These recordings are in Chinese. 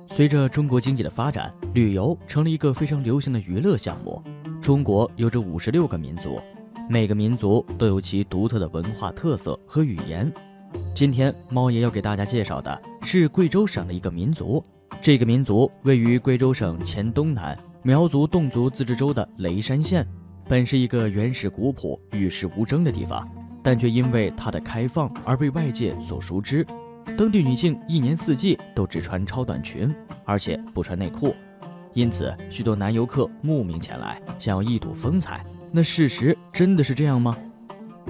随着中国经济的发展，旅游成了一个非常流行的娱乐项目。中国有着56个民族，每个民族都有其独特的文化特色和语言。今天猫爷要给大家介绍的是贵州省的一个民族，这个民族位于贵州省黔东南苗族侗族自治州的雷山县，本是一个原始古朴、与世无争的地方，但却因为它的开放而被外界所熟知。当地女性一年四季都只穿超短裙，而且不穿内裤，因此许多男游客慕名前来，想要一睹风采。那事实真的是这样吗？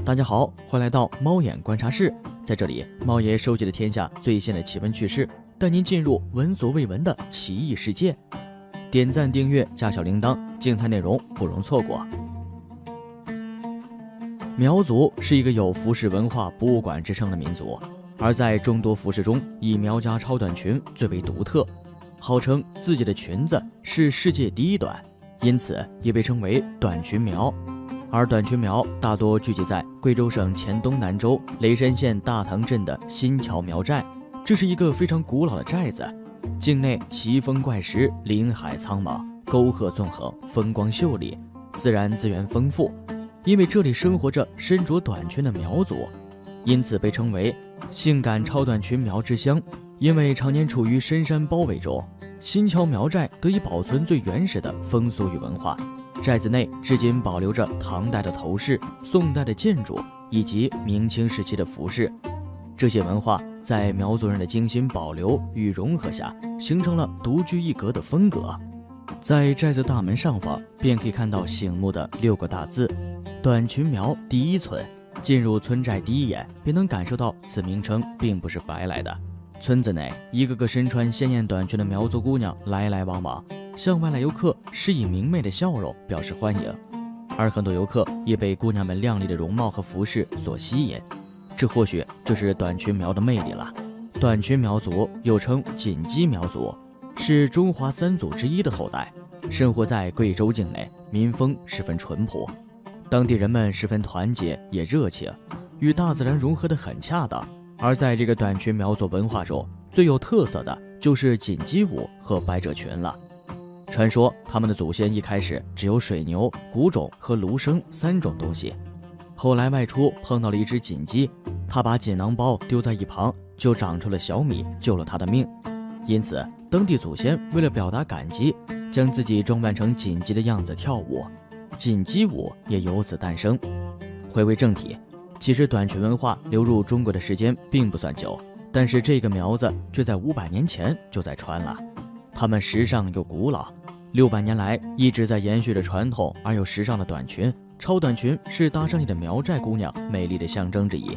大家好，欢迎来到猫眼观察室，在这里猫爷收集了天下最新的奇闻趣事，带您进入闻所未闻的奇异世界。点赞订阅加小铃铛，精彩内容不容错过。苗族是一个有服饰文化博物馆之称的民族，而在众多服饰中，以苗家超短裙最为独特，号称自己的裙子是世界第一短，因此也被称为短裙苗。而短裙苗大多聚集在贵州省黔东南州雷山县大塘镇的新桥苗寨，这是一个非常古老的寨子，境内奇峰怪石，林海苍茫，沟壑纵横，风光秀丽，自然资源丰富。因为这里生活着身着短裙的苗族，因此被称为性感超短裙苗之乡。因为常年处于深山包围中，新桥苗寨得以保存最原始的风俗与文化。寨子内至今保留着唐代的头饰、宋代的建筑以及明清时期的服饰，这些文化在苗族人的精心保留与融合下，形成了独具一格的风格。在寨子大门上方便可以看到醒目的6个大字：短裙苗第一村。进入村寨第一眼便能感受到此名称并不是白来的。村子内一个个身穿鲜艳短裙的苗族姑娘来来往往，向外来游客施以明媚的笑容表示欢迎，而很多游客也被姑娘们靓丽的容貌和服饰所吸引，这或许就是短裙苗的魅力了。短裙苗族又称锦鸡苗族，是中华3族之一的后代，生活在贵州境内，民风十分淳朴，当地人们十分团结也热情，与大自然融合得很恰当。而在这个短裙苗族文化中，最有特色的就是锦鸡舞和百褶裙了。传说他们的祖先一开始只有水牛、谷种和芦笙3种东西，后来外出碰到了一只锦鸡，他把锦囊包丢在一旁，就长出了小米，救了他的命。因此当地祖先为了表达感激，将自己装扮成锦鸡的样子跳舞，锦鸡舞也由此诞生。回归正题，其实短裙文化流入中国的时间并不算久，但是这个苗子却在500年前就在穿了。他们时尚又古老，600年来一直在延续着传统而又时尚的短裙。超短裙是搭上你的苗寨姑娘美丽的象征之一。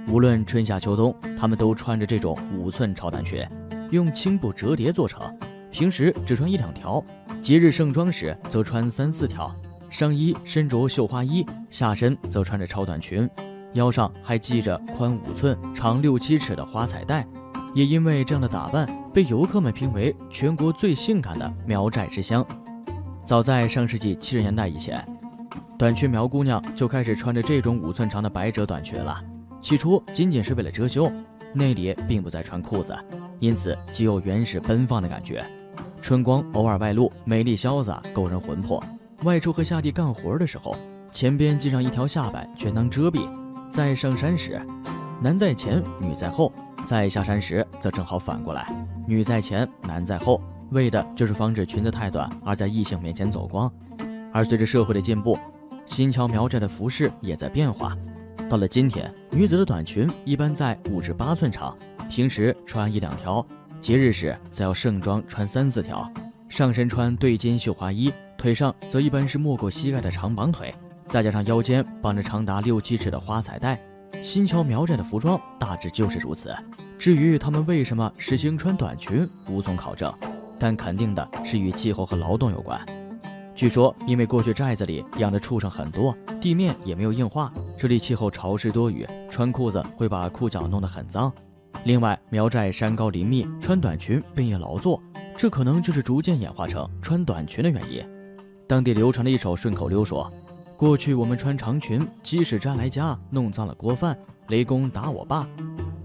无论春夏秋冬，她们都穿着这种5寸超短裙，用青布折叠做成，平时只穿1-2条，节日盛装时则穿3-4条。上衣身着绣花衣，下身则穿着超短裙，腰上还系着宽5寸、长6-7尺的花彩带。也因为这样的打扮，被游客们评为全国最性感的苗寨之乡。早在上世纪70年代以前，短裙苗姑娘就开始穿着这种5寸长的百褶短裙了。起初仅仅是为了遮羞，内里并不再穿裤子，因此极有原始奔放的感觉。春光偶尔外露，美丽潇洒，勾人魂魄。外出和下地干活的时候，前边系上一条下摆全当遮蔽。在上山时，男在前，女在后；在下山时则正好反过来，女在前，男在后，为的就是防止裙子太短而在异性面前走光。而随着社会的进步，新桥苗寨的服饰也在变化。到了今天，女子的短裙一般在5至8寸长，平时穿1-2条，节日时则要盛装穿3-4条。上身穿对襟绣花衣，腿上则一般是没过膝盖的长绑腿，再加上腰间绑着长达6-7尺的花彩带。新桥苗寨的服装大致就是如此。至于他们为什么实行穿短裙，无从考证，但肯定的是与气候和劳动有关。据说因为过去寨子里养的畜生很多，地面也没有硬化，这里气候潮湿多雨，穿裤子会把裤脚弄得很脏。另外苗寨山高林密，穿短裙便也劳作，这可能就是逐渐演化成穿短裙的原因。当地流传的一首顺口溜说：过去我们穿长裙，即使沾来家，弄脏了锅饭，雷公打我爸。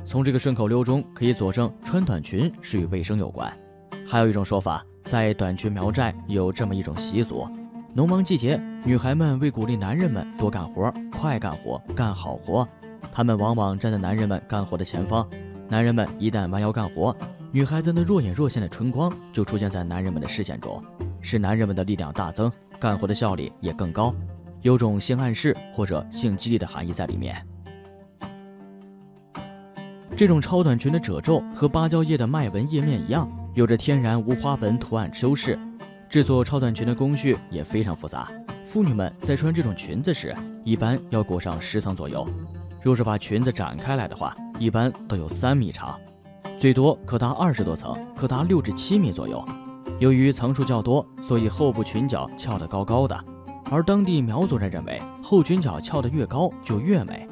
从这个顺口溜中可以佐证穿短裙是与卫生有关。还有一种说法，在短裙苗寨有这么一种习俗：农忙季节，女孩们为鼓励男人们多干活、快干活、干好活，她们往往站在男人们干活的前方。男人们一旦弯腰干活，女孩子那若隐若现的春光就出现在男人们的视线中，使男人们的力量大增，干活的效率也更高，有种性暗示或者性激励的含义在里面。这种超短裙的褶皱和芭蕉叶的麦纹叶面一样，有着天然无花纹图案修饰。制作超短裙的工序也非常复杂，妇女们在穿这种裙子时，一般要裹上10层左右。若是把裙子展开来的话，一般都有3米长，最多可达20多层，可达6至7米左右。由于层数较多，所以后部裙角翘得高高的，而当地苗族人认为后裙角翘得越高就越美，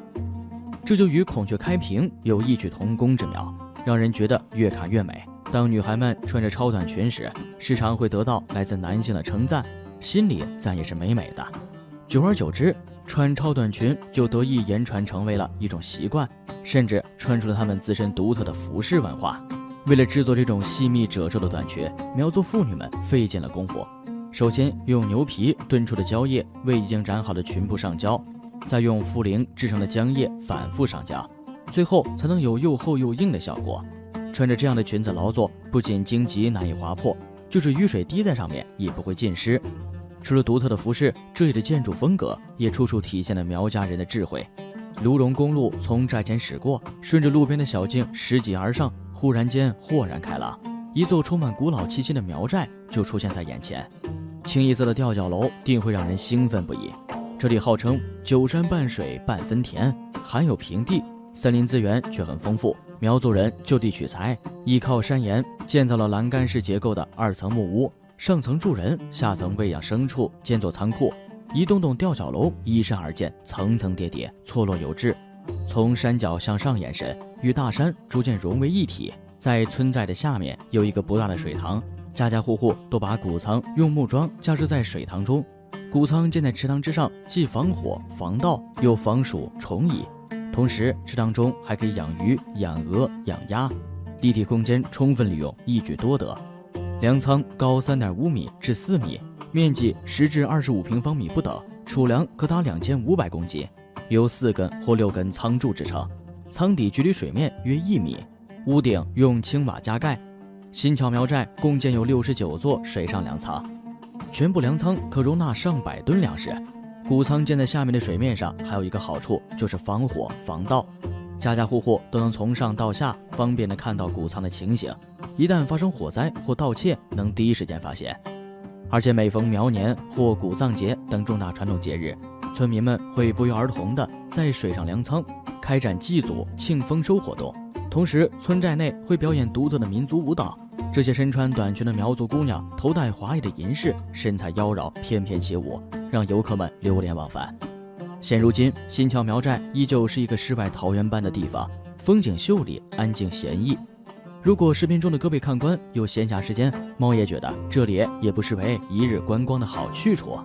这就与孔雀开屏有异曲同工之妙，让人觉得越看越美。当女孩们穿着超短裙时，时常会得到来自男性的称赞，心里自然也是美美的。久而久之，穿超短裙就得以言传成为了一种习惯，甚至穿出了他们自身独特的服饰文化。为了制作这种细密褶皱的短裙，苗族妇女们费尽了功夫。首先用牛皮炖出的胶液为已经染好的裙布上胶，再用茯苓制成的浆液反复上胶，最后才能有又厚又硬的效果。穿着这样的裙子劳作，不仅荆棘难以划破，就是雨水滴在上面也不会浸湿。除了独特的服饰，这里的建筑风格也处处体现了苗家人的智慧。卢荣公路从寨前驶过，顺着路边的小径拾级而上，忽然间豁然开朗，一座充满古老气息的苗寨就出现在眼前。清一色的吊脚楼定会让人兴奋不已。这里号称9山半水半分田，含有平地，森林资源却很丰富。苗族人就地取材，依靠山岩建造了栏杆式结构的2层木屋，上层住人，下层喂养牲畜，兼作仓库。一栋栋吊脚楼依山而建，层层叠叠，错落有致，从山脚向上延伸，与大山逐渐融为一体。在村寨的下面有一个不大的水塘，家家户户都把谷仓用木桩架设在水塘中。谷仓建在池塘之上，既防火防盗，又防鼠虫蚁。同时池塘中还可以养鱼、养鹅、养鸭，立体空间充分利用，一举多得。粮仓高3.5米至4米，面积10至25平方米不等，储粮可达2500公斤，由4根或6根仓柱制成，仓底距离水面约1米，屋顶用青瓦加盖。新桥苗寨共建有69座水上粮仓，全部粮仓可容纳上百吨粮食。谷仓建在下面的水面上还有一个好处，就是防火防盗，家家户户都能从上到下方便地看到谷仓的情形，一旦发生火灾或盗窃能第一时间发现。而且每逢苗年或谷藏节等重大传统节日，村民们会不约而同地在水上粮仓开展祭祖庆丰收活动，同时村寨内会表演独特的民族舞蹈。这些身穿短裙的苗族姑娘头戴华丽的银饰，身材妖娆，翩翩起舞，让游客们流连忘返。现如今，新桥苗寨依旧是一个世外桃源般的地方，风景秀丽，安静闲逸。如果视频中的各位看官有闲暇时间，猫爷觉得这里也不失为一日观光的好去处。